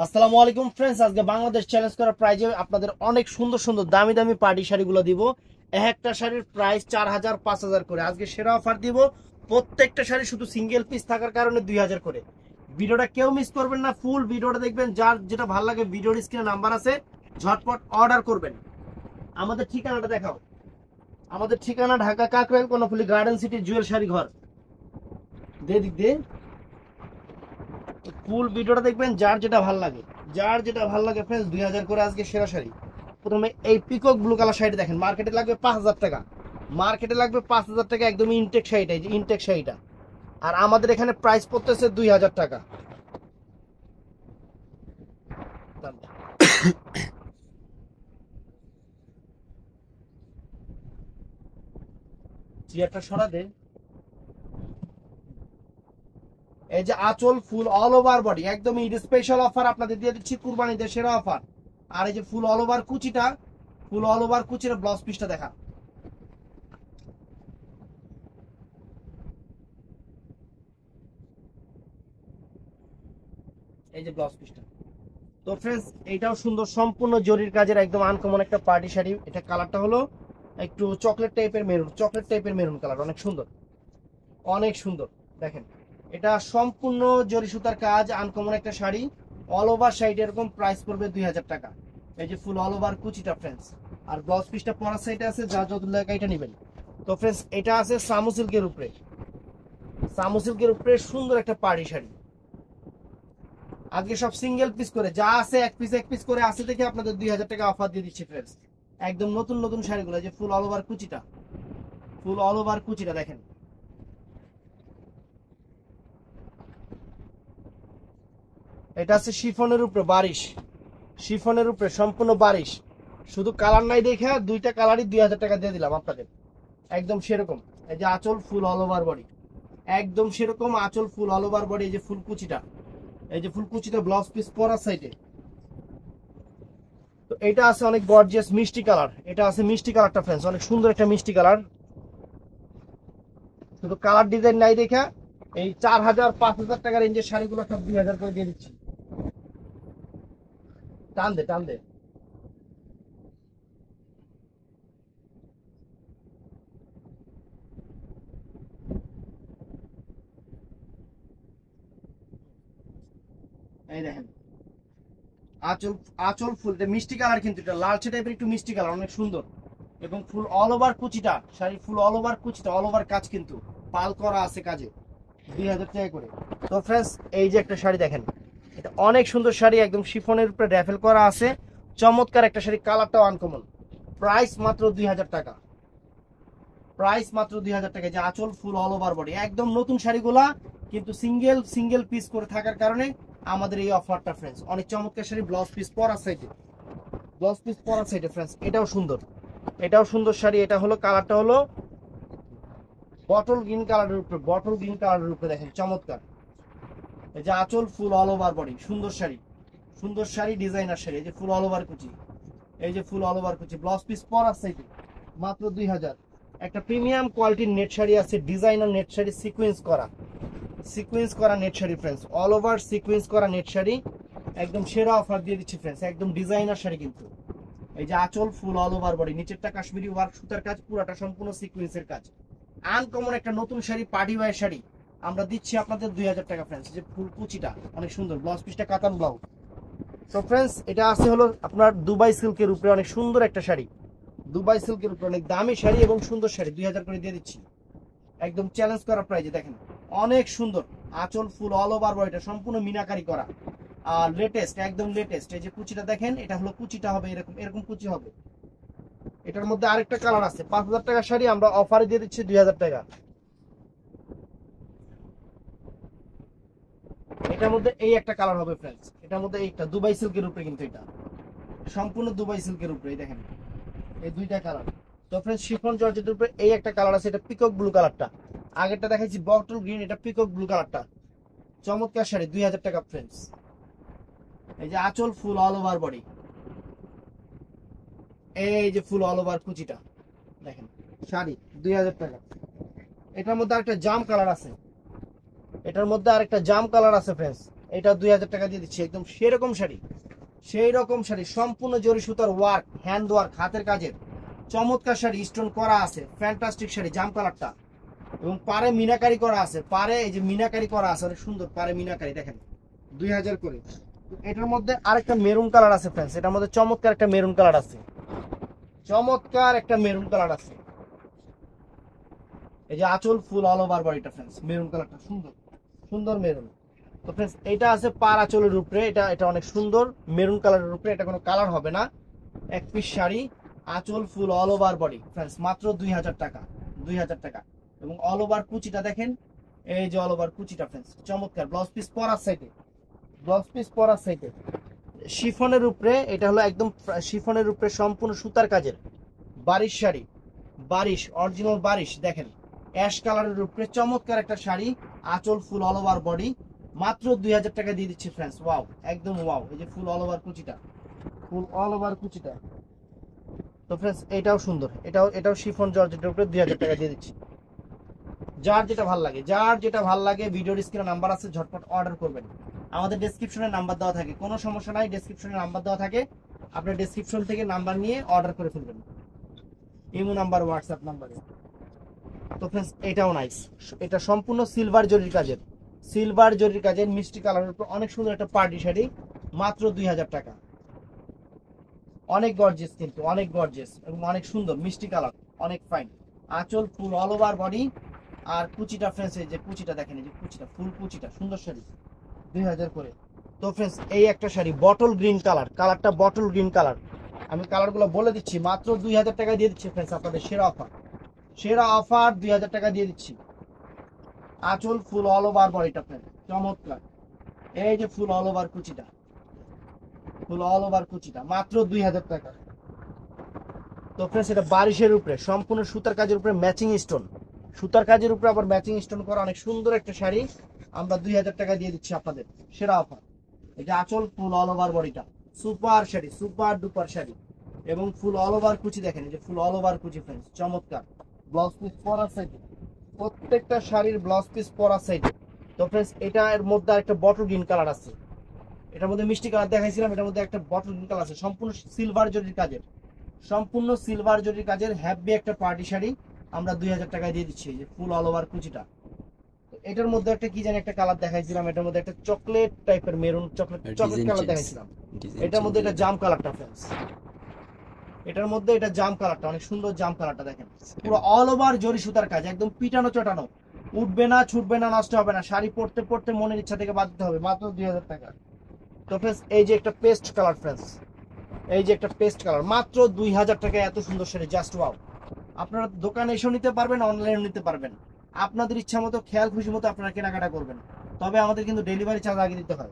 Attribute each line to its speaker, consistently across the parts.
Speaker 1: আসসালামু আলাইকুম ফ্রেন্ডস, আজকে বাংলাদেশ চ্যালেঞ্জ করা প্রাইজে আপনাদের অনেক সুন্দর সুন্দর দামি দামি পার্টি শাড়িগুলো দিব। একটা শাড়ির প্রাইস 4000 5000 করে। আজকে সেরা অফার দিব। প্রত্যেকটা শাড়ি শুধু সিঙ্গেল পিস থাকার কারণে 2000 করে। ভিডিওটা কেউ মিস করবেন না, ফুল ভিডিওটা দেখবেন। যার যেটা ভালো লাগে ভিডিওর স্ক্রিনে নাম্বার আছে, ঝটপট অর্ডার করবেন। আমাদের ঠিকানাটা দেখাও। আমাদের ঠিকানা ঢাকা কাকরাইল কর্ণফুলী গার্ডেন সিটি জুয়েল শাড়ি ঘর। দিক দিয়ে ফুল ভিডিওটা দেখবেন, যার যেটা ভালো লাগে। যার যেটা ভালো লাগে ফ্রেন্ডস, 2000 করে আজকে সেরা শাড়ি। প্রথমে এই পিকক ব্লু কালার শাড়িটা দেখেন, মার্কেটে লাগবে 5000 টাকা। মার্কেটে লাগবে 5000 টাকা, একদম ইনটেক শাড়িটা, এই যে ইনটেক শাড়িটা। আর আমাদের এখানে প্রাইস পড়তেছে 2000 টাকা। চেয়ারটা সরা দে। এই যে আঁচল ফুল অল ওভার বডি, একদম ঈদ স্পেশাল অফার আপনাদের দিয়ে দিচ্ছি, কুরবানিদের সেরা অফার। আর এই যে ফুল অল ওভার কুচিটা, ফুল অল ওভার কুচির ব্লাউজ পিসটা দেখা। এই যে ব্লাউজ পিসটা। তো ফ্রেন্ডস, এইটাও সুন্দর, সম্পূর্ণ জরির কাজের একদম আনকমন একটা পার্টি শাড়ি। এটা কালারটা হলো একটু চকলেট টাইপের মেরুন, চকলেট টাইপের মেরুন কালার, অনেক সুন্দর, অনেক সুন্দর। দেখেন, এটা সম্পূর্ণ জরি সুতার কাজ, আনকমন একটা শাড়ি। অল ওভার শাড়িটা এরকম প্রাইস পড়বে 2000 টাকা। এই যে ফুল অল ওভার কুচিটা ফ্রেন্ডস। আর ব্লাউজ পিসটা পরার সাইডে আছে, যা যত লাগে এটা নেবেন। তো ফ্রেন্ডস, এটা আছে সামু সিল্কের উপরে। সামু সিল্কের উপরে সুন্দর একটা পার্টি শাড়ি। আজকে সব সিঙ্গেল পিস করে যা আছে, এক পিস এক পিস করে আছে দেখে আপনাদের 2000 টাকা অফার দিয়ে দিচ্ছি ফ্রেন্ডস। একদম নতুন নতুন শাড়িগুলো, যে ফুল অল ওভার কুচিটা, ফুল অল ওভার কুচিটা দেখেন। এটা আছে শিফনের উপরে বারিশ, শিফনের উপরে সম্পূর্ণ বারিশ। শুধু কালার নাই দেখে দুইটা কালারই 2000 টাকা দিয়ে দিলাম আপনাদের। একদম সেরকম। এই যে আঁচল ফুল অল ওভার বডি, একদম সেরকম আঁচল ফুল অল ওভার বডি। এই যে ফুল কুচিটা, এই যে ফুল কুচিটা ব্লাউজ পিস পরার সাইডে। তো এটা আছে অনেক গর্জিয়াস মিষ্টি কালার। এটা আছে মিষ্টি কালারটা ফ্রেন্ডস, অনেক সুন্দর একটা মিষ্টি কালার। শুধু কালার ডিজাইন নাই দেখা এই 4000 5000 টাকা রেঞ্জের শাড়িগুলো সব 2000 করে দিয়ে দিচ্ছি। টান দে টান দে। এই দেখেন, আঁচল, আঁচল ফুল মিষ্টি কালার, কিন্তু এটা লালচে টাইপের একটু মিষ্টি কালার, অনেক সুন্দর। এবং ফুল অল ওভার কুচিটা, শাড়ি ফুল অল ওভার কুচিটা, অল ওভার কাজ, কিন্তু পাল করা আছে কাজে, 2000 টাকা করে। তো ফ্রেন্ডস, এই যে একটা শাড়ি দেখেন, এটা অনেক সুন্দর শাড়ি, একদম শিফনের উপরে র্যাফেল করা আছে। চমৎকার একটা শাড়ি, কালারটাও আনকমন। প্রাইস মাত্র 2000 টাকা। প্রাইস মাত্র 2000 টাকা। যে আঁচল ফুল অল ওভার বডি, একদম নতুন শাড়িগুলা, কিন্তু সিঙ্গেল সিঙ্গেল পিস করে থাকার কারণে আমাদের এই অফারটা ফ্রেন্ডস। অনেক চমৎকার শাড়ি, ব্লাউজ পিস পরা সাইডে, ব্লাউজ পিস পরা সাইডে ফ্রেন্ডস। এটাও সুন্দর, এটাও সুন্দর শাড়ি। এটা হলো কালারটা হলো বটল গ্রিন কালারের উপরে, বটল গ্রিন কালারের উপরে দেখেন, চমৎকার। এই যে আঁচল ফুল অল ওভার বডি, সুন্দর শাড়ি, সুন্দর শাড়ি, ডিজাইনার শাড়ি। এই যে ফুল অল ওভার কুচি, এই যে ফুল অল ওভার কুচি, ব্লাউজ পিস পরা সাইডে, মাত্র 2000। একটা প্রিমিয়াম কোয়ালিটির নেট শাড়ি আছে, ডিজাইনার নেট শাড়ি, সিকোয়েন্স করা, সিকোয়েন্স করা net sari friends, all over sequence করা নেট শাড়ি। একদম সেরা অফার দিয়ে দিচ্ছি ফ্রেন্ডস, একদম ডিজাইনার শাড়ি কিন্তু। এই যে আঁচল ফুল অল ওভার বডি, নিচেরটা কাশ্মীরি ওয়ার্ক সুতার কাজ, পুরাটা সম্পূর্ণ সিকোয়েন্সের কাজ। আনকমন একটা নতুন শাড়ি, পার্টি ওয়্যার শাড়ি আমরা দিচ্ছি আপনাদের 2000 টাকা ফ্রেন্ডস। যে ফুল কুচিটা অনেক সুন্দর, ব্লাউজ পিসটা কাতান ব্লাউজ। তো ফ্রেন্ডস, এটা আছে হলো আপনার দুবাই সিল্কের উপরে, অনেক সুন্দর একটা শাড়ি। দুবাই সিল্কের উপরে অনেক দামি শাড়ি এবং সুন্দর শাড়ি, 2000 করে দিয়ে দিচ্ছি একদম চ্যালেঞ্জ করা প্রাইজে। দেখেন, অনেক সুন্দর আঁচল ফুল অল ওভার বডিটা সম্পূর্ণ মিনাকারি করা। আর লেটেস্ট, একদম লেটেস্ট। এই যে কুচিটা দেখেন, এটা হলো কুচিটা হবে এরকম, এরকম কুচি হবে। এটার মধ্যে আরেকটা কালার আছে। 5000 টাকা শাড়ি আমরা অফারে দিয়ে দিচ্ছি 2000 টাকা। এটার মধ্যে এই একটা কালার হবে ফ্রেন্ডস, এটার মধ্যে এইটা দুবাই সিল্কের উপরে, কিন্তু এটা সম্পূর্ণ দুবাই সিল্কের উপরে। দেখেন, এই দুইটা কালার। তো ফ্রেন্ডস, শিফন জর্জেটের উপরে এই একটা কালার আছে, এটা পিকক ব্লু কালারটা। আগেরটা দেখাইছি বটল গ্রিন, এটা পিকক ব্লু কালারটা। চমৎকার শাড়ি, 2000 টাকা ফ্রেন্ডস। এই যে আঁচল ফুল অল ওভার বডি, এই যে ফুল অল ওভার কুচিটা দেখেন, শাড়ি 2000 টাকা। এটার মধ্যে আরেকটা জাম কালার আছে, এটার মধ্যে আরেকটা জাম কালার আছে ফ্রেন্ডস। এটা 2000 টাকা দিয়ে দিচ্ছি, একদম সেরকম শাড়ি, সেই রকম শাড়ি, সম্পূর্ণ জরি সুতার ওয়ার্ক, হ্যান্ড ওয়ার্ক, হাতের কাজের চমৎকার শাড়ি, স্টোন করা আছে, ফ্যান্টাস্টিক শাড়ি, জাম কালারটা, এবং পারে মিনাকারি করা আছে, পারে এই যে মিনাকারি করা আছে, অনেক সুন্দর পারে মিনাকারি দেখেন, 2000 করে। এটার মধ্যে আরেকটা মেরুন কালার আছে ফ্রেন্ডস, এটার মধ্যে চমৎকার একটা মেরুন কালার আছে, চমৎকার একটা মেরুন কালার আছে। এই যে আঁচল ফুল অল ওভার বডিটা ফ্রেন্ডস, মেরুন কালারটা সুন্দর, সুন্দর মেরুন। তো ফ্রেন্ডস এটা আছে পার আঁচলের উপরে, এটা অনেক সুন্দর মেরুন কালারের উপরে, এটা কোনো কালার হবে না, এক পিস শাড়ি, আঁচল ফুল অল ওভার বডি ফ্রেন্ডস, মাত্র 2000 টাকা, 2000 টাকা। এবং অল ওভার কুচিটা দেখেন, এই যে অল ওভার কুচিটা ফ্রেন্ডস, চমৎকার। ব্লাউজ পিস পরার সাইডে, ব্লাউজ পিস পরার সাইডে শিফনের উপরে, এটা হলো একদম শিফনের উপরে সম্পূর্ণ সুতার কাজের বারিশ শাড়ি, বারিশ অরিজিনাল বারিশ দেখেন, অ্যাশ কালারের উপরে চমৎকার একটা শাড়ি, আঁচল ফুল অল ওভার বডি, মাত্র 2000 টাকা দিয়ে দিচ্ছি ফ্রেন্ডস। ওয়াও, একদম ওয়াও। এই যে ফুল অল ওভার কুচিটা, ফুল অল ওভার কুচিটা। তো ফ্রেন্ডস এটাও সুন্দর, এটাও শিফন জর্জেটের উপরে 2000 টাকা দিয়ে দিচ্ছি। যার যেটা ভালো লাগে, যার যেটা ভালো লাগে, ভিডিওর স্ক্রিনে নাম্বার আছে, ঝটপট অর্ডার করবেন। আমাদের ডেসক্রিপশনে নাম্বার দেওয়া থাকে, কোনো সমস্যা নাই, ডেসক্রিপশনে নাম্বার দেওয়া থাকে, আপনার ডেসক্রিপশন থেকে নাম্বার নিয়ে অর্ডার করে ফেলবেন, ইমো নাম্বার, হোয়াটসঅ্যাপ নাম্বারে। তো ফ্রেন্ডস এটাও নাইস, এটা সম্পূর্ণ সিলভার জরির কাজের, সিলভার জরির কাজের মিষ্টি কালারের উপর অনেক সুন্দর একটা পার্টি শাড়ি, মাত্র 2000 টাকা। অনেক গর্জিয়াস, কিন্তু অনেক গর্জিয়াস এবং অনেক সুন্দর মিষ্টি কালার, অনেক ফাইন। আঁচল ফুল অল ওভার বডি, আর কুচিটা ফ্রেন্ডস, এই যে কুচিটা দেখেন, এই যে কুচিটা, ফুল কুচিটা, সুন্দর শাড়ি, 2000 করে। তো ফ্রেন্ডস এই একটা শাড়ি বটল গ্রিন কালার, কালারটা বটল গ্রিন কালার, আমি কালারগুলো বলে দিচ্ছি, মাত্র 2000 টাকা দিয়ে দিচ্ছি ফ্রেন্ডস, আপনাদের সেরা অফার, সেরা অফার 2000 টাকা দিয়ে দিচ্ছি। আঁচল ফুল অল ওভার বডিটা ফ্রেন্ডস, চমৎকার। এই যে ফুল অল ওভার কুচিটা, ফুল অল ওভার কুচিটা, মাত্র 2000 টাকা। তো ফ্রেন্ডস এটা বারিশের উপরে সম্পূর্ণ সুতার কাজের উপরে ম্যাচিং স্টোন, সুতার কাজের উপরে আবার ম্যাচিং স্টোন করা অনেক সুন্দর একটা শাড়ি, আমরা 2000 টাকা দিয়ে দিচ্ছি আপনাদের সেরা অফার। এটা আঁচল ফুল অল ওভার বডিটা, super sari, super duper sari, এবং ফুল অল ওভার কুচি দেখেন, এই যে ফুল অল ওভার কুচি ফ্রেন্ডস, চমৎকার। ব্লাউজ পিস পরার সাইডে, প্রত্যেকটা শাড়ির ব্লাউজ পিস পরার সাইডে। তো ফ্রেন্ডস এটা এর মধ্যে একটা বটল গ্রিন কালার আছে, এটার মধ্যে মিষ্টি কালার দেখাইছিলাম, এটার মধ্যে একটা বটল গ্রিন কালার আছে, সম্পূর্ণ সিলভার জরির কাজের, সম্পূর্ণ সিলভার জরির কাজের হ্যাভি একটা পার্টি শাড়ি, আমরা 2000 টাকায় দিয়ে দিচ্ছি। যে ফুল অল ওভার কুচিটা, এটার মধ্যে একটা কি জানি একটা কালার দেখাইছিলাম, এটার মধ্যে একটা চকলেট টাইপের মেরুন, চকলেট কালার দেখাইছিলাম, এটার মধ্যে এটা জাম কালারটা ফ্রেন্ডস, এটার মধ্যে এটা জাম কালারটা, অনেক সুন্দর জাম কালারটা দেখেন, পুরো অল ওভার জরি সুতার কাজ, একদম পিটানো চটানো, উঠবে না, ছুটবে না, নষ্ট হবে না, শাড়ি পরতে পরতে মনের ইচ্ছা থেকে বাদ দিতে হবে, মাত্র 2000 টাকা। তো ফ্রেন্ডস এই যে একটা পেস্ট কালার ফ্রেন্ডস, এই যে একটা পেস্ট কালার, মাত্র 2000 টাকায় এত সুন্দর শাড়ি, জাস্ট ওয়াও। আপনারা দোকানে এসেও নিতে পারবেন, অনলাইনে নিতে পারবেন, আপনাদের ইচ্ছা মতো, খেয়াল খুশি মতো আপনারা কেনাকাটা করবেন, তবে আমাদের কিন্তু ডেলিভারি চার্জ আগে দিতে হয়।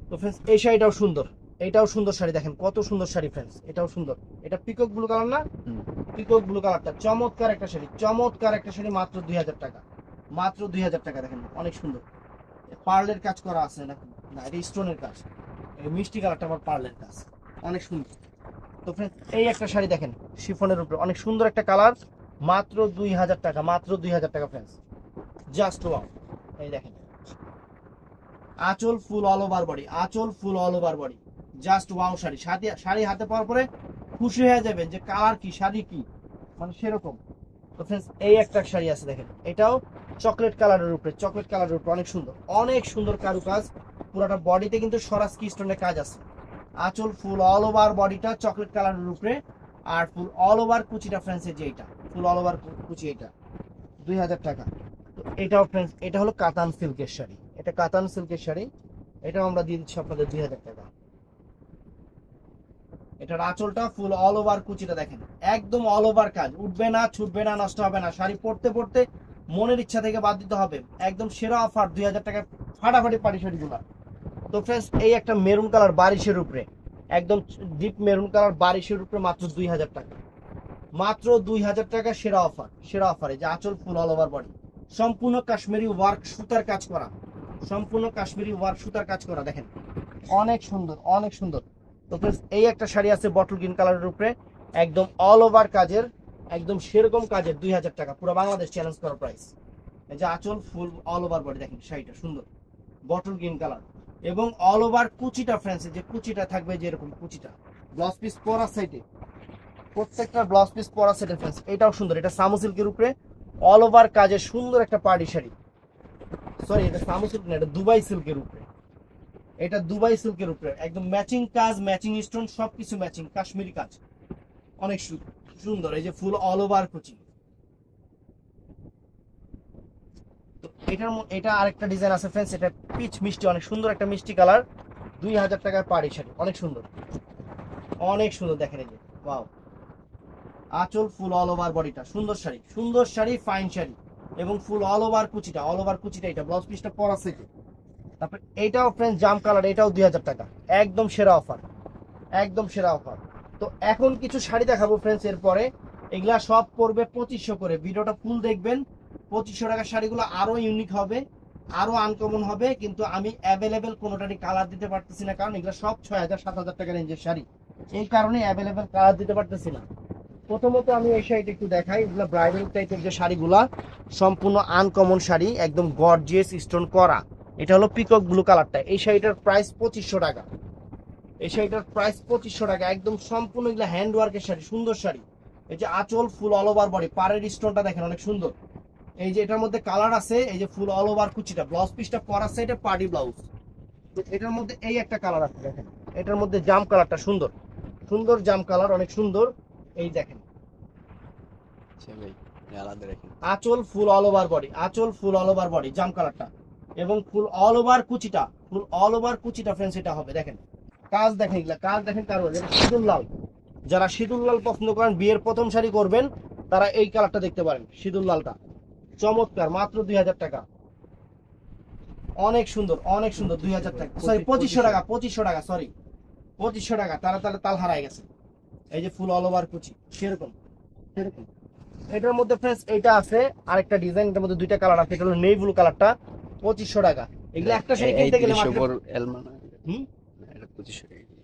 Speaker 1: তো ফ্রেন্ডস এই শাড়িটাও সুন্দর, এটাও সুন্দর শাড়ি দেখেন, কত সুন্দর শাড়ি ফ্রেন্ডস, এটাও সুন্দর, এটা পিকক ব্লু কালার না, পিকক ব্লু কালারটা, চমৎকার একটা শাড়ি, চমৎকার একটা শাড়ি, মাত্র 2000 টাকা, মাত্র 2000 টাকা। দেখেন অনেক সুন্দর, পার্লের কাজ করা আছে না, না এটা স্টোনের কাজ, এই মিষ্টি কালারটা আবার পার্লের কাজ, অনেক সুন্দর। তো ফ্রেন্ডস এই একটা শাড়ি দেখেন শিফনের উপরে, অনেক সুন্দর একটা কালার, মাত্র 2000 টাকা, মাত্র 2000 টাকা ফ্রেন্ডস, জাস্ট ওয়াও। এই দেখেন আঁচল ফুল অল ওভার বডি, আঁচল ফুল all over body, just wow sari, sari হাতে পাওয়ার পরে খুশি হয়ে যাবেন যে কালার কি, শাড়ি কি, মানে সেরকম। তো ফ্রেন্ডস এই একটা শাড়ি আছে দেখেন, এটাও চকলেট কালারের উপরে, চকলেট কালারের উপরে, অনেক সুন্দর, অনেক সুন্দর কারুকাজ, পুরোটা বডিতে কিন্তু স্বরাজকি স্টোনের কাজ আছে, আঁচল ফুল অল ওভার বডিটা চকলেট কালারের উপরে, আর ফুল অল ওভার কুচিটা ফ্রেন্ডস, যে এটা ফুল অল ওভার কুচি, এটা 2000 টাকা। তো এটাও ফ্রেন্ডস এটা হলো কাতান সিল্কের শাড়ি, এটা কাতান সিল্কের শাড়ি, এটাও আমরা দিয়ে দিচ্ছি আপনাদের 2000 টাকা। এটার আঁচলটা ফুল অল ওভার কুচিটা দেখেন, একদম অল ওভার কাজ, উঠবে না, ছুটবে না, নষ্ট হবে না, শাড়ি পরতে পরতে মনের ইচ্ছা থেকে বাদ দিতে হবে, একদম সেরা অফার 2000 টাকা, ফাটাফাটি পাটি শাড়িগুলা। তো ফ্রেন্ডস এই একটা মেরুন কালার বারিশের উপরে, একদম ডিপ মেরুন কালার বারিশের উপরে, মাত্র 2000 টাকা, মাত্র 2000 টাকা, সেরা অফার, সেরা অফার। এই যে আঁচল ফুল অল ওভার বডি, সম্পূর্ণ কাশ্মীরি ওয়ার্ক সুতার কাজ করা, সম্পূর্ণ কাশ্মীরি ওয়ার্ক সুতার কাজ করা, দেখেন অনেক সুন্দর, অনেক সুন্দর। তো ফ্রেন্ডস এই একটা শাড়ি আছে বটল গ্রিন কালারের উপরে, একদম অল ওভার কাজের, একদম সেরকম কাজের, 2000 টাকা, পুরো বাংলাদেশ চ্যালেঞ্জ করা প্রাইস, এই যে আঁচল ফুল অল ওভার বডি দেখেন শাড়িটা সুন্দর বটল গ্রিন কালার এবং অল ওভার কুচিটা ফ্রেন্ডস, যে কুচিটা থাকবে যে এরকম কুচিটা ব্লাউজ পিস পরা সাইডে, প্রত্যেকটা ব্লাউজ পিস পরা সাইডে ফ্রেন্ডস। এটাও সুন্দর, এটা সামু সিল্কের উপরে অল ওভার কাজে সুন্দর একটা পার্টি শাড়ি। সরি এটা সামু সিল্ক না, এটা দুবাই সিল্কের উপরে, এটা দুবাই সিল্কের উপরে একদম ম্যাচিং কাজ, ম্যাচিং স্টোন সবকিছু ম্যাচিং, কাশ্মীরি কাজ অনেক সুন্দর। এই যে ফুল অল ওভার কুচি। তো এটা আরেকটা ডিজাইন আছে ফ্রেন্ডস, এটা পিচ মিষ্টি, অনেক সুন্দর একটা মিষ্টি কালার, 2000 টাকার পাড়ি শাড়ি, অনেক সুন্দর অনেক সুন্দর। দেখেন এই যে ওয়াও, আঁচল ফুল অল ওভার বডিটা, সুন্দর শাড়ি, সুন্দর শাড়ি, ফাইন শাড়ি এবং ফুল অল ওভার কুচিটা, অল ওভার কুচিটা, এটা ব্লাউজ পিসটা পরা সেটে। তারপর এইটাও ফ্রেন্ডস জাম কালার, এটাও 2000 টাকা, একদম সেরা অফার, একদম সেরা অফার। তো এখন কিছু শাড়ি দেখাবো ফ্রেন্ডস, এরপরে এগুলা সব পড়বে 2500 করে, ভিডিওটা ফুল দেখবেন। 2500 টাকার শাড়িগুলো আরো ইউনিক হবে, আরো আনকমন হবে, কিন্তু আমি অ্যাভেলেবেল কোনোটারই কালার দিতে পারতেছি না, কারণ এগুলো সব 6000-7000 টাকা রেঞ্জের শাড়ি, এই কারণে অ্যাভেলেবেল কালার দিতে পারতেছি না। প্রথমত আমি এই শাড়িটা একটু দেখাই, এগুলো ব্রাইডাল টাইপের যে শাড়িগুলা, সম্পূর্ণ আনকমন শাড়ি, একদম গর্জিয়াস স্টোন করা। এটা হলো পিকক ব্লু কালারটা, এই শাড়িটার প্রাইস 2500 টাকা, এই শাড়িটার প্রাইস 2500 টাকা, একদম সম্পূর্ণ এগুলো হ্যান্ড ওয়ার্কের শাড়ি, সুন্দর শাড়ি। এই যে আঁচল ফুল অল ওভার বডি, পাড়ের স্টোনটা দেখেন অনেক সুন্দর। এই যে এটার মধ্যে কালার আছে, এই যে ফুল অল ওভার কুচিটা, ব্লাউজ পিসটা পরা সাইডে পার্টি ব্লাউজ। তো এটার মধ্যে এই একটা কালার আছে দেখেন, এটার মধ্যে জাম কালারটা সুন্দর, সুন্দর জাম কালার, অনেক সুন্দর। এই দেখেন আঁচল ফুল অল ওভার বডি, আঁচল ফুল অল ওভার বডি জাম কালারটা এবং ফুল অল ওভার কুচিটা, ফুল অল ওভার কুচিটা ফ্রেন্ডস এটা হবে। দেখেন কাজ দেখেন, এগুলা কাজ দেখেন, কারণ সিঁদুর লাল, যারা সিঁদুর লাল পছন্দ করেন, বিয়ের প্রথম শাড়ি করবেন, তারা এই কালারটা দেখতে পারেন, সিঁদুর লালটা চমৎকার, মাত্র 2000 টাকা, অনেক সুন্দর, অনেক সুন্দর। 2000 টাকা, সরি 2500 টাকা, 2500 টাকা, সরি 2500 টাকা, তারা তাহলে তাল হারায় গেছে। এই যে ফুল অল ওভার কুচি, সেরকম সেরকম। এটার মধ্যে ফ্রেন্ডস এটা আছে আরেকটা ডিজাইন, এটার মধ্যে দুইটা কালার আছে, এটা হলো নেভি ব্লু কালারটা, 2500 টাকা। এগুলো একটা শাড়ি কিনতে গেলে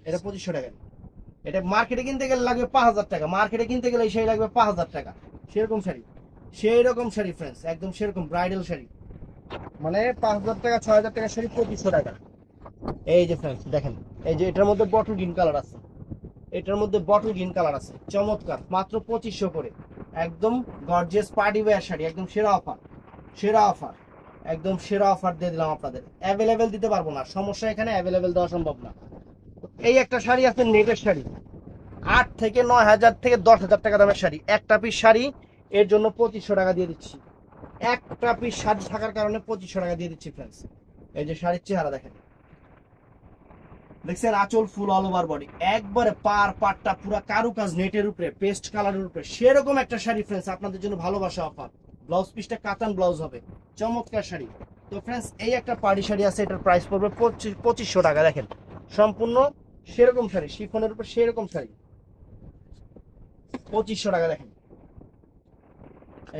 Speaker 1: এটা 2500 টাকা, এটা মার্কেটে কিনতে গেলে লাগবে 5000 টাকা, মার্কেটে কিনতে গেলে এই শাড়ি লাগবে 5000 টাকা। সেরকম শাড়ি, সেই রকম শাড়ি ফ্রেন্ডস, একদম সেরকম ব্রাইডাল শাড়ি, মানে 5000 টাকা 6000 টাকা শাড়ি 2500 টাকা। এই যে ফ্রেন্ডস দেখেন, এই যে এটার মধ্যে বটল গ্রিন কালার আছে, এটার মধ্যে বটল গ্রিন কালার আছে, চমৎকার, মাত্র 2500 করে, একদম গর্জিয়াস পার্টি ওয়্যার শাড়ি, একদম সেরা অফার, সেরা অফার, একদম সেরা অফার দিয়ে দিলাম আপনাদের। অ্যাভেলেবেল দিতে পারবো না, সমস্যা এখানে অ্যাভেলেবেল দেওয়া সম্ভব না। এই একটা শাড়ি আছে নেটের শাড়ি, 8 থেকে 9000 থেকে 10000 টাকা দামের শাড়ি, একটা পিস শাড়ি, এর জন্য 2500 টাকা দিয়ে দিচ্ছি, একটা পিস শাড়ি থাকার কারণে 2500 টাকা দিয়ে দিচ্ছি ফ্রেন্ডস। এই যে শাড়ির চেহারা দেখেন, দেখছেন আঁচল ফুল অল ওভার বডি, একবারে পাটটা পুরো কারুকাজ নেটের উপরে, পেস্ট কালারের উপরে, সেরকম একটা শাড়ি ফ্রেন্ডস, আপনাদের জন্য ভালোবাসা অফার। ব্লাউজ পিসটা কাতান ব্লাউজ হবে, চমৎকার শাড়ি। তো ফ্রেন্ডস এই একটা পার্টি শাড়ি আছে, এটার প্রাইস পড়বে 2500 টাকা। দেখেন সম্পূর্ণ সেরকম শাড়ি, শিফনের উপর সেরকম শাড়ি, 2500 টাকা। দেখেন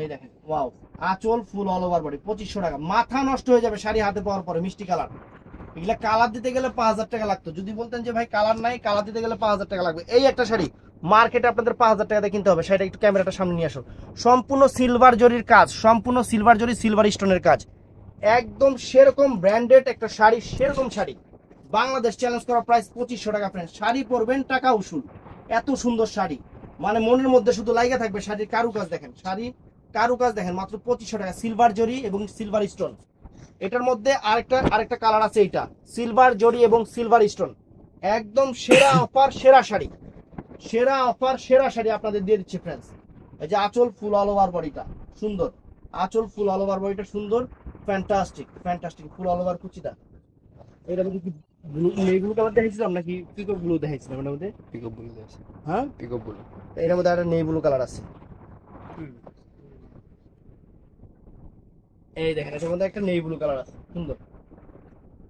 Speaker 1: এই দেখেন ওয়াও, আঁচল ফুল অল ওভার বডি, 2500 টাকা। মাথা নষ্ট হয়ে যাবে শাড়ি হাতে পাওয়ার পরে, মিষ্টি কালার, এগুলা কালার দিতে গেলে 5000 টাকা লাগতো, যদি বলতেন যে ভাই কালার নাই, কালার দিতে গেলে 5000 টাকা লাগবে। এই একটা শাড়ি মার্কেটে আপনাদের 5000 টাকা দিয়ে কিনতে হবে, সেটা একটু ক্যামেরাটা সামনে নিয়ে আসো। সম্পূর্ণ সিলভার জরির কাজ, সম্পূর্ণ সিলভার জরি, সিলভার স্টোনের কাজ, একদম সেরকম ব্র্যান্ডেড একটা শাড়ি, সেরকম শাড়ি বাংলাদেশ চ্যালেঞ্জ করা, প্রাইস 2500 টাকা ফ্রেন্ডস। শাড়ি পরবেন টাকা উসুল, এত সুন্দর শাড়ি, মানে মনের মধ্যে শুধু লাইগা থাকবে। শাড়ির কারুকাজ দেখেন, শাড়ি কারুকাজ দেখেন, মাত্র 2500 টাকা, সিলভার জরি এবং সিলভার স্টোন। এটার মধ্যে আরেকটা কালার আছে, এটা সিলভার জরি এবং সিলভার স্টোন, একদম সেরা অফার, সেরা শাড়ি, সেরা অফার, সেরা শাড়ি আপনাদের দিয়ে দিচ্ছি ফ্রেন্ডস। এই যে আঁচল ফুল অল ওভার বডিটা সুন্দর, আঁচল ফুল অল ওভার বডিটা সুন্দর, ফ্যান্টাস্টিক, ফ্যান্টাস্টিক, ফুল অল ওভার কুচিটা। এটা মধ্যে কি ব্লু কালার দেখাইছিলাম নাকি পিকক ব্লু দেখাইছিলাম? এটার মধ্যে
Speaker 2: পিকক ব্লু আছে,
Speaker 1: হ্যাঁ
Speaker 2: পিকক ব্লু।
Speaker 1: এটার মধ্যে একটা নেভি ব্লু কালার আছে, এই দেখেন এটার মধ্যে একটা নেভি ব্লু কালার আছে, সুন্দর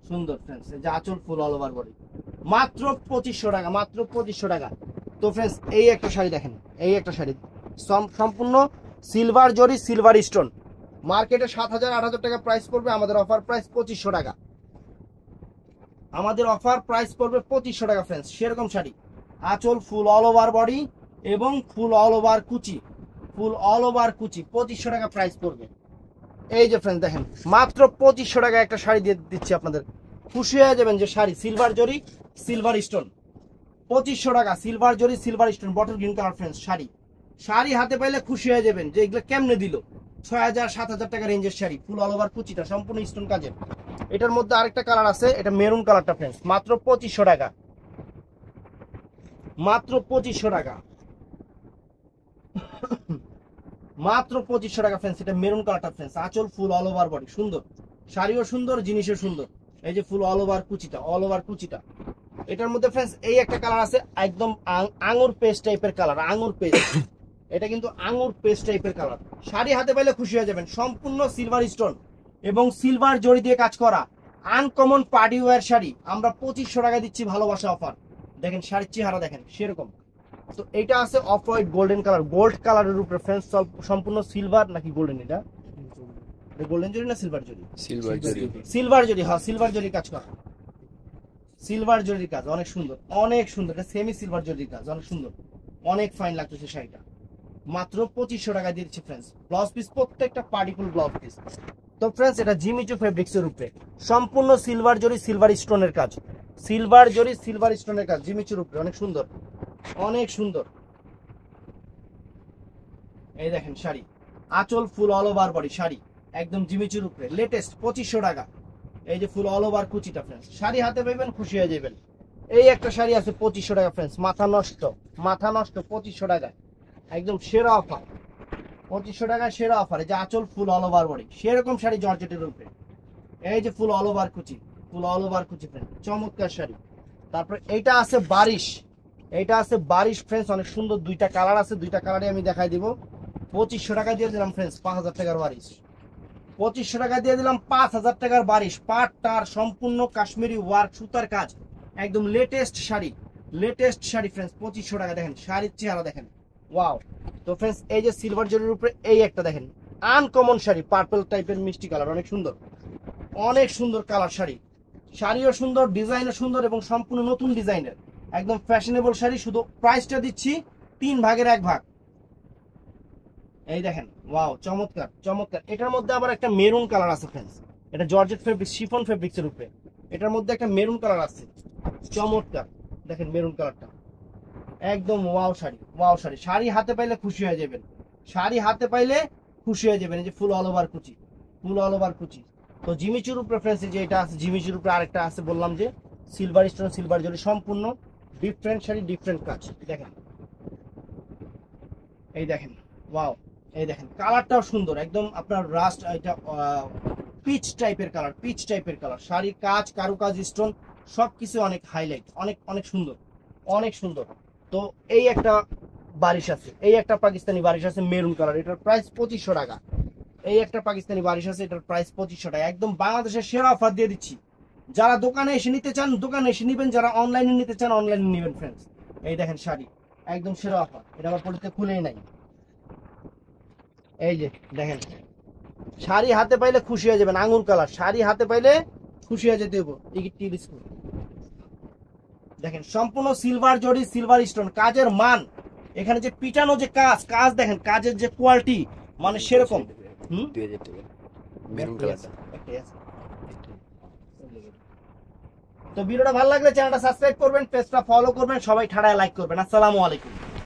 Speaker 1: সুন্দর ফ্রেন্ডস। এই যে আঁচল ফুল অল ওভার বডি, মাত্র 2500 টাকা, মাত্র 2500 টাকা। তো ফ্রেন্ডস এই একটা শাড়ি দেখেন, এই একটা শাড়ি সম্পূর্ণ সিলভার জরি, সিলভার স্টোন, মার্কেটে 7000-8000 টাকা প্রাইস পড়বে, আমাদের অফার প্রাইস 2500 টাকা, আমাদের অফার প্রাইস পড়বে 2500 টাকা ফ্রেন্ডস। সেরকম শাড়ি, আঁচল ফুল অল ওভার বডি এবং ফুল অল ওভার কুচি, ফুল অল ওভার কুচি, 2500 টাকা প্রাইস পড়বে। এই যে ফ্রেন্ডস দেখেন মাত্র 2500 টাকা একটা শাড়ি দিয়ে দিচ্ছি আপনাদের, খুশি হয়ে যাবেন যে শাড়ি সিলভার জরি সিলভার স্টোন, 2500 টাকা সিলভার জরি silver stone bottle green colour friends sari. Sari হাতে পাইলে খুশি হয়ে যাবেন যে এগুলো কেমনে দিল, 6000-7000 টাকা রেঞ্জের শাড়ি, ফুল অল ওভার কুচিটা সম্পূর্ণ স্টোন কাজের। এটার মধ্যে আরেকটা কালার আছে, এটা মেরুন কালারটা ফ্রেন্ডস, মাত্র 2500 টাকা, মাত্র 2500 টাকা, মাত্র 2500 টাকা ফ্রেন্ডস। এটা মেরুন কালারটা ফ্রেন্ডস, আঁচল ফুল অল ওভার বডি, সুন্দর শাড়িও সুন্দর জিনিসও সুন্দর। এই যে ফুল অল ওভার কুচিটা, অল ওভার কুচিটা। এটার মধ্যে ফ্রেন্ডস এই একটা কালার আছে একদম আঙুর পেস্ট টাইপের কালার, আঙুর পেস্ট, এটা কিন্তু আঙুর পেস্ট টাইপের কালার। শাড়ি হাতে পাইলে খুশি হয়ে যাবেন, সম্পূর্ণ সিলভার স্টোন এবং সিলভার জড়ি দিয়ে কাজ করা আনকমন পার্টি ওয়্যার শাড়ি আমরা 2500 টাকা দিচ্ছি, ভালোবাসা অফার। দেখেন শাড়ির চেহারা দেখেন সেরকম। তো এটা আছে off white golden colour, gold কালারের উপরে ফ্রেন্ডস সম্পূর্ণ সিলভার নাকি গোল্ডেন, এটা গোল্ডেন জরি না সিলভার জরি, সিলভার জরি, সিলভার জরি, হ্যাঁ সিলভার জরি কাজ করা, সিলভার জরির কাজ অনেক সুন্দর, অনেক সুন্দর, এটা সেমি সিলভার জরির কাজ অনেক সুন্দর, অনেক ফাইন লাগতেছে শাড়িটা। মাত্র 2500 টাকা দিচ্ছি ফ্রেন্ডস, ব্লাউজ পিস প্রত্যেকটা পার্টিকুল ব্লাউজ পিস। তো ফ্রেন্ডস এটা জিমিচু ফেব্রিক্সের উপরে সম্পূর্ণ সিলভার জরি সিলভার স্টোনের কাজ, সিলভার জরি সিলভার স্টোনের কাজ জিমিচুর উপরে, অনেক সুন্দর, অনেক সুন্দর। এই দেখেন শাড়ি, আঁচল ফুল অল ওভার বডি শাড়ি একদম জিমিচুর উপরে, লেটেস্ট 2500 টাকা। এই যে ফুল অল ওভার কুচিটা ফ্রেন্ডস, শাড়ি হাতে পাইবেন খুশি হয়ে যাবেন। এই একটা শাড়ি আছে 2500 টাকা ফ্রেন্ডস, মাথা নষ্ট, মাথা নষ্ট 2500 টাকা, একদম সেরা অফার, 2500 টাকায় সেরা অফার। এই যে আঁচল ফুল অল ওভার বডি সেরকম শাড়ি জর্জেটের উপরে, এই যে ফুল অল ওভার কুচি, ফুল অল ওভার কুচি ফ্রেন্ড, চমৎকার শাড়ি। তারপর এইটা আছে বারিশ, এইটা আছে বারিশ ফ্রেন্ডস, অনেক সুন্দর, দুইটা কালার আছে, দুইটা কালারে আমি দেখাই দিব। 2500 টাকা দিয়ে দিলাম ফ্রেন্ডস 5000 টাকার বারিশ, 2500 টাকা দিয়ে দিলাম 5000 টাকার বারিশ, পাটটার সম্পূর্ণ কাশ্মীরি ওয়ার্ক সুতার কাজ, একদম latest sari, latest sari friends 2500 টাকা। দেখেন শাড়ির চেহারা দেখেন, ওয়াও। তো ফ্রেন্ডস এই যে সিলভার জরির উপরে এই একটা দেখেন আনকমন শাড়ি, পার্পল টাইপের মিষ্টি কালার, অনেক সুন্দর, অনেক সুন্দর কালার শাড়ি, শাড়িও সুন্দর, ডিজাইনও সুন্দর এবং সম্পূর্ণ নতুন ডিজাইনের একদম ফ্যাশনেবল শাড়ি। শুধু প্রাইসটা দিচ্ছি 3 ভাগের 1 ভাগ। এই দেখেন ওয়াও, চমৎকার চমৎকার। এটার মধ্যে আবার একটা মেরুন কালার আছে ফ্রেন্ডস, এটা জর্জেট ফেব্রিক শিফন ফেব্রিক্সের উপরে, এটার মধ্যে একটা মেরুন কালার আছে চমৎকার, দেখেন মেরুন কালারটা একদম ওয়াও শাড়ি, ওয়াও শাড়ি। শাড়ি হাতে পাইলে খুশি হয়ে যাবেন, শাড়ি হাতে পাইলে খুশি হয়ে যাবেন। এই যে ফুল অল ওভার কুচি, ফুল অল ওভার কুচি। তো জিমিচুর প্রেফারেন্স যে এটা আছে, জিমিচুর উপরে আরেকটা আছে বললাম যে সিলভার স্টোন সিলভার জরি, সম্পূর্ণ ডিফারেন্ট শাড়ি ডিফারেন্ট কাজ। দেখেন এই দেখেন ওয়াও, এই দেখেন কালারটাও সুন্দর একদম আপনার রাস্ট, এটা পিচ টাইপের কালার, পিচ টাইপের কালার। শাড়ির কাজ কারুকাজ স্টোন সবকিছু অনেক হাইলাইট, অনেক অনেক সুন্দর, অনেক সুন্দর। তো এই একটা বারিশ আছে, এই একটা পাকিস্তানি বারিশ আছে মেরুন কালার, এটার প্রাইস 2500 টাকা। এই একটা পাকিস্তানি বারিশ আছে, এটার প্রাইস 2500 টাকা। একদম বাংলাদেশের সেরা অফার দিয়ে দিচ্ছি, যারা দোকানে এসে নিতে চান দোকানে এসে নিবেন, যারা অনলাইনে নিতে চান অনলাইনে নিবেন ফ্রেন্ডস। এই দেখেন শাড়ি একদম সেরা অফার, এটা আমার পরিতে খুলেই নাই। এই যে দেখেন শাড়ি হাতে পাইলে খুশি হয়ে যাবেন, আঙুর কালার শাড়ি হাতে পাইলে খুশি হয়ে যেতে দেবো। দেখেন সম্পূর্ণ সিলভার জরি সিলভার স্টোন, কাজের মান এখানে যে পিটানো যে কাজ, কাজ দেখেন কাজের যে কোয়ালিটি মানে সেরকম। তো ভিডিওটা ভালো লাগলে চ্যানেলটা সাবস্ক্রাইব করবেন, পেজটা ফলো করবেন, সবাই ঠাড়ায় লাইক করবেন। আসসালামু আলাইকুম।